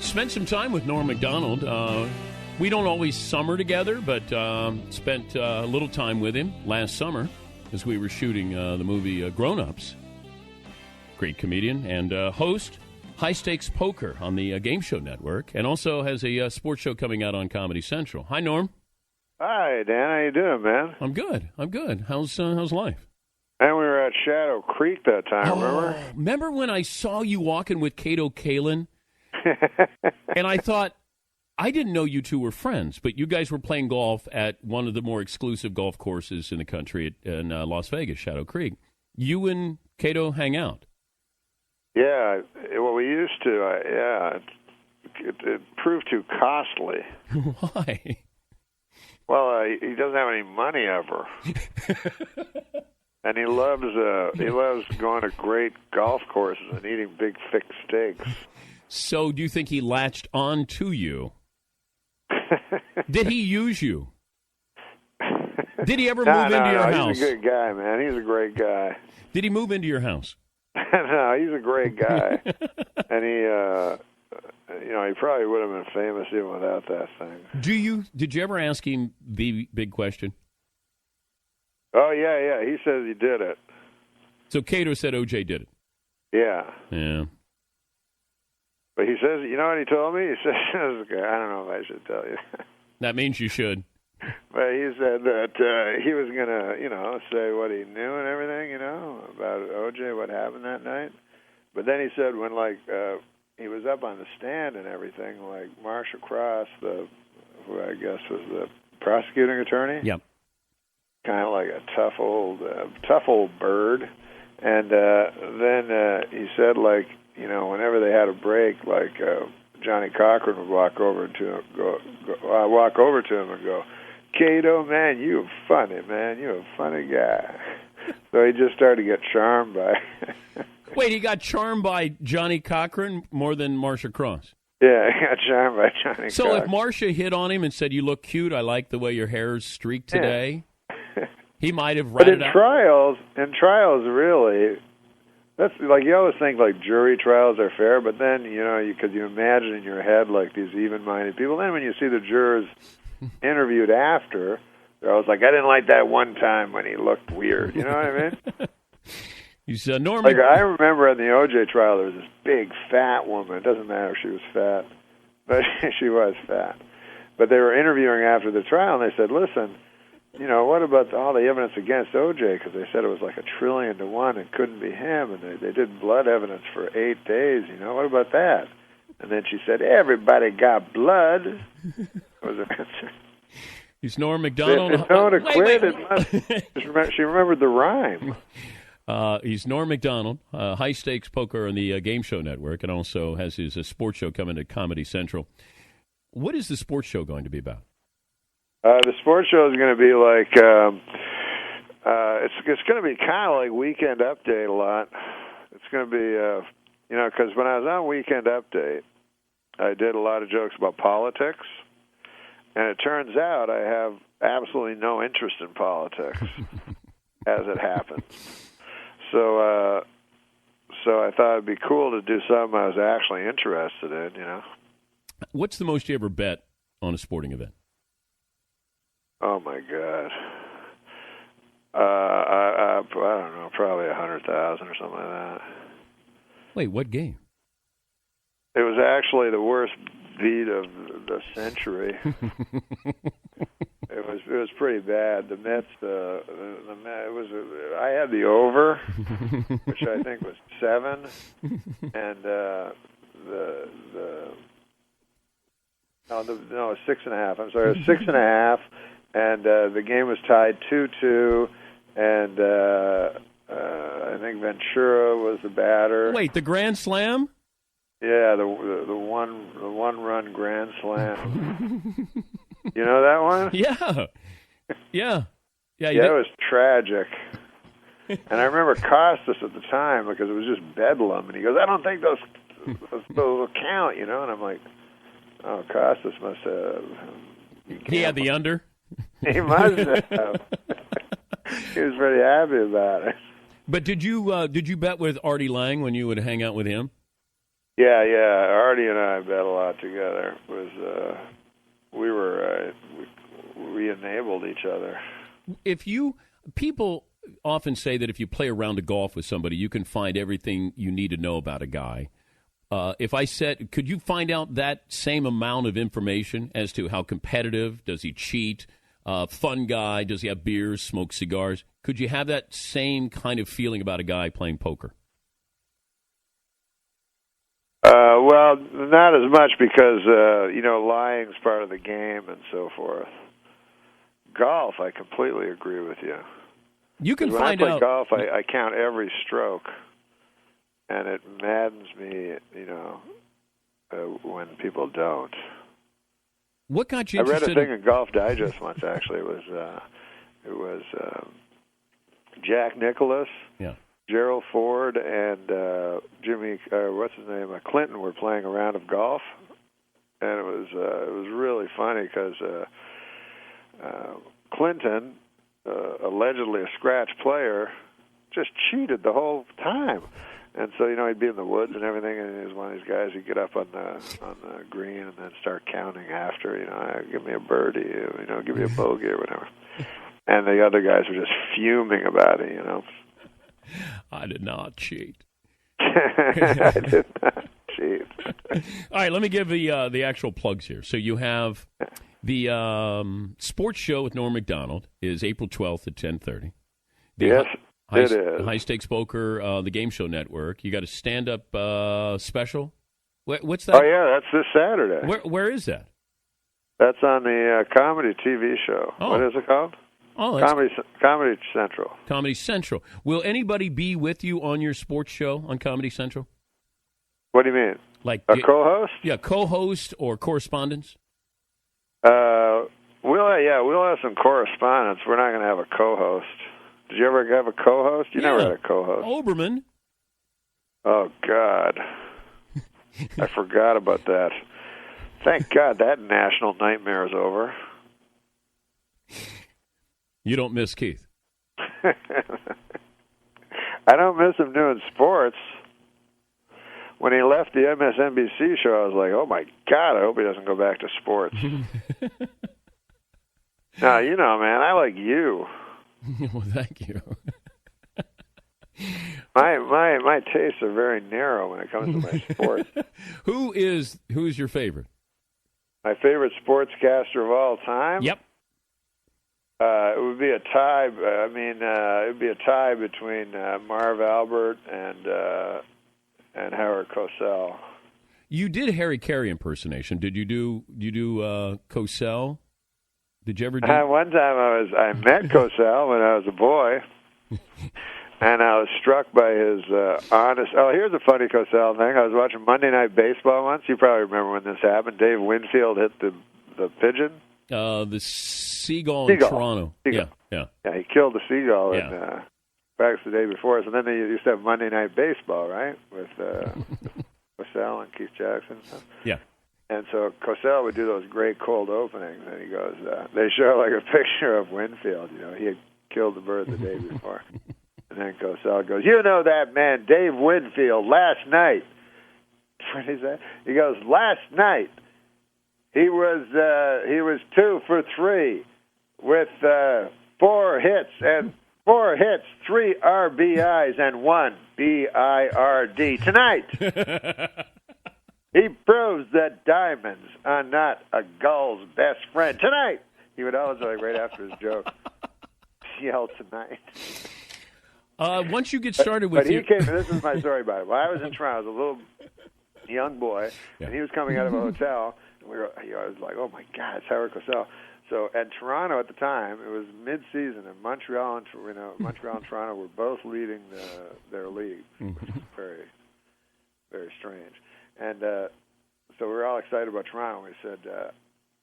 Spent some time with Norm Macdonald. We don't always summer together, but spent a little time with him last summer as we were shooting the movie Grown Ups. Great comedian and host, High Stakes Poker on the Game Show Network, and also has a sports show coming out on Comedy Central. Hi, Norm. Hi, Dan. How you doing, man? I'm good. How's life? And we were at Shadow Creek that time, remember? Remember when I saw you walking with Kato Kalin? And I thought, I didn't know you two were friends, but you guys were playing golf at one of the more exclusive golf courses in the country in Las Vegas, Shadow Creek. You and Kato hang out. Yeah, well, we used to. It proved too costly. Why? Well, he doesn't have any money ever, and he loves going to great golf courses and eating big thick steaks. So, do you think he latched on to you? Did he use you? Did he ever move into your house? He's a good guy, man. He's a great guy. Did he move into your house? No, he's a great guy, and he probably would have been famous even without that thing. Did you ever ask him the big question? Oh yeah. He says he did it. So Kato said O.J. did it. Yeah. Yeah. But he says, you know what he told me? He says, I don't know if I should tell you. That means you should. But he said that he was going to, say what he knew and everything, about O.J., what happened that night. But then he said when, he was up on the stand and everything, like Marsha Cross, who I guess was the prosecuting attorney. Yep. Kind of like a tough old bird. And then he said, whenever they had a break, Johnny Cochran would walk over to him and go, Kato, man, you're funny, man. You're a funny guy. So he just started to get charmed by. Wait, he got charmed by Johnny Cochran more than Marsha Cross? Yeah, he got charmed by Johnny So Cochran. if Marsha hit on him and said, you look cute, I like the way your hair's streaked today, he might have ratted out. But in trials, really, that's you always think jury trials are fair, but then, because you imagine in your head these even-minded people. Then when you see the jurors interviewed after, they're always like, I didn't like that one time when he looked weird. You know what I mean? You said Norman. I remember in the O.J. trial, there was this big fat woman. It doesn't matter if she was fat, but she was fat. But they were interviewing after the trial, and they said, listen, what about all the evidence against O.J.? Because they said it was 1 trillion to 1, it couldn't be him, and they did blood evidence for 8 days. What about that? And then she said, everybody got blood. Was her answer. He's Norm Macdonald. If no one acquitted, she remembered the rhyme. He's Norm Macdonald, High Stakes Poker on the Game Show Network, and also has his sports show coming to Comedy Central. What is the sports show going to be about? The sports show is going to be it's going to be kind of like Weekend Update a lot. It's going to be, because when I was on Weekend Update, I did a lot of jokes about politics, and it turns out I have absolutely no interest in politics, as it happens. So I thought it'd be cool to do something I was actually interested in, What's the most you ever bet on a sporting event? Oh my God! I don't know, probably 100,000 or something like that. Wait, what game? It was actually the worst beat of the century. It was pretty bad. The Mets, I had the over, which I think was 7, and no, 6.5. I'm sorry, it was 6.5. And the game was tied 2-2, and I think Ventura was the batter. Wait, the Grand Slam? Yeah, the one-run Grand Slam. You know that one? Yeah. It was tragic. And I remember Costas at the time because it was just bedlam, and he goes, "I don't think those will count," And I'm like, "Oh, Costas must have." He had the under. He must have. He was pretty happy about it. But did you bet with Artie Lang when you would hang out with him? Yeah. Artie and I bet a lot together. It was we enabled each other. People often say that if you play a round of golf with somebody, you can find everything you need to know about a guy. If I said, could you find out that same amount of information as to how competitive, does he cheat, fun guy, does he have beers, smoke cigars? Could you have that same kind of feeling about a guy playing poker? Well, not as much because, lying's part of the game and so forth. Golf, I completely agree with you. You can when find I play out. Golf, I count every stroke, and it maddens me, when people don't. What got you I read interested? a thing in Golf Digest once. Actually, it was Jack Nicklaus, Gerald Ford, and Jimmy. What's his name? Clinton were playing a round of golf, and it was really funny because Clinton, allegedly a scratch player, just cheated the whole time. And so, he'd be in the woods and everything, and he was one of these guys who'd get up on the green and then start counting after, give me a birdie, give me a bogey or whatever. And the other guys were just fuming about it, I did not cheat. I did not cheat. All right, let me give the actual plugs here. So you have the sports show with Norm Macdonald is April 12th at 10:30. Yes. It is. High Stakes Poker, the Game Show Network. You got a stand-up special? What's that? Oh, yeah, that's this Saturday. Where is that? That's on the comedy TV show. Oh. What is it called? Oh, Comedy Central. Comedy Central. Will anybody be with you on your sports show on Comedy Central? What do you mean? Like a co-host? Yeah, co-host or correspondence? We'll have some correspondence. We're not going to have a co-host. Did you ever have a co-host? You never had a co-host. Oberman. Oh, God. I forgot about that. Thank God that national nightmare is over. You don't miss Keith. I don't miss him doing sports. When he left the MSNBC show, I was like, oh, my God, I hope he doesn't go back to sports. Now, man, I like you. Well, thank you. My tastes are very narrow when it comes to my sports. Who's your favorite? My favorite sportscaster of all time? Yep. It would be a tie. It would be a tie between Marv Albert and Howard Cosell. You did Harry Carey impersonation. Did you do Cosell? Did you ever do? One time I met Cosell when I was a boy, and I was struck by his honest. Oh, here's a funny Cosell thing. I was watching Monday Night Baseball once. You probably remember when this happened. Dave Winfield hit the pigeon. The seagull in Toronto. Seagull. Yeah, he killed the seagull in practice the day before. So then they used to have Monday Night Baseball, right, with Cosell and Keith Jackson and stuff. Yeah. And so Cosell would do those great cold openings, and he goes, they show like a picture of Winfield. He had killed the bird the day before. And then Cosell goes, that man, Dave Winfield, last night. What is that? He goes, last night, he was 2 for 3 with 4 hits, 3 RBIs, and 1 BIRD. Tonight, he proves that diamonds are not a gull's best friend. Tonight, he would always, right after his joke, yell tonight. Once you get started but he came, this is my story about it. When I was in Toronto, I was a little young boy, and he was coming out of a hotel, and I was like, oh my God, it's Howard Cosell. So at Toronto at the time, it was mid-season, and Montreal and Toronto were both leading their league, which was very, very strange. And so we were all excited about Toronto. We said,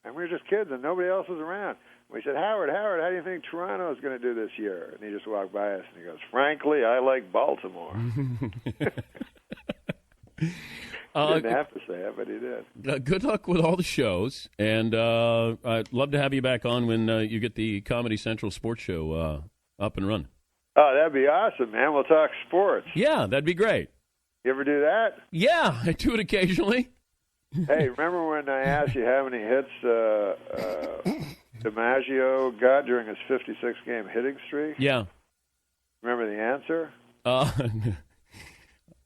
and we were just kids, and nobody else was around. We said, Howard, how do you think Toronto is going to do this year? And he just walked by us, and he goes, frankly, I like Baltimore. He didn't have to say it, but he did. Good luck with all the shows, and I'd love to have you back on when you get the Comedy Central Sports Show up and running. Oh, that'd be awesome, man. We'll talk sports. Yeah, that'd be great. You ever do that? Yeah, I do it occasionally. Hey, remember when I asked you how many hits DiMaggio got during his 56-game hitting streak? Yeah. Remember the answer?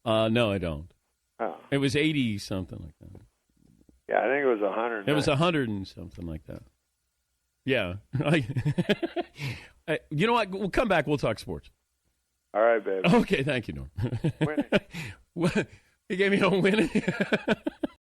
No, I don't. Oh. It was 80 something like that. Yeah, I think it was 100. It was 100 and something like that. Yeah. You know what? We'll come back. We'll talk sports. All right, baby. Okay, thank you, Norm. Winning. What? He gave me a winning.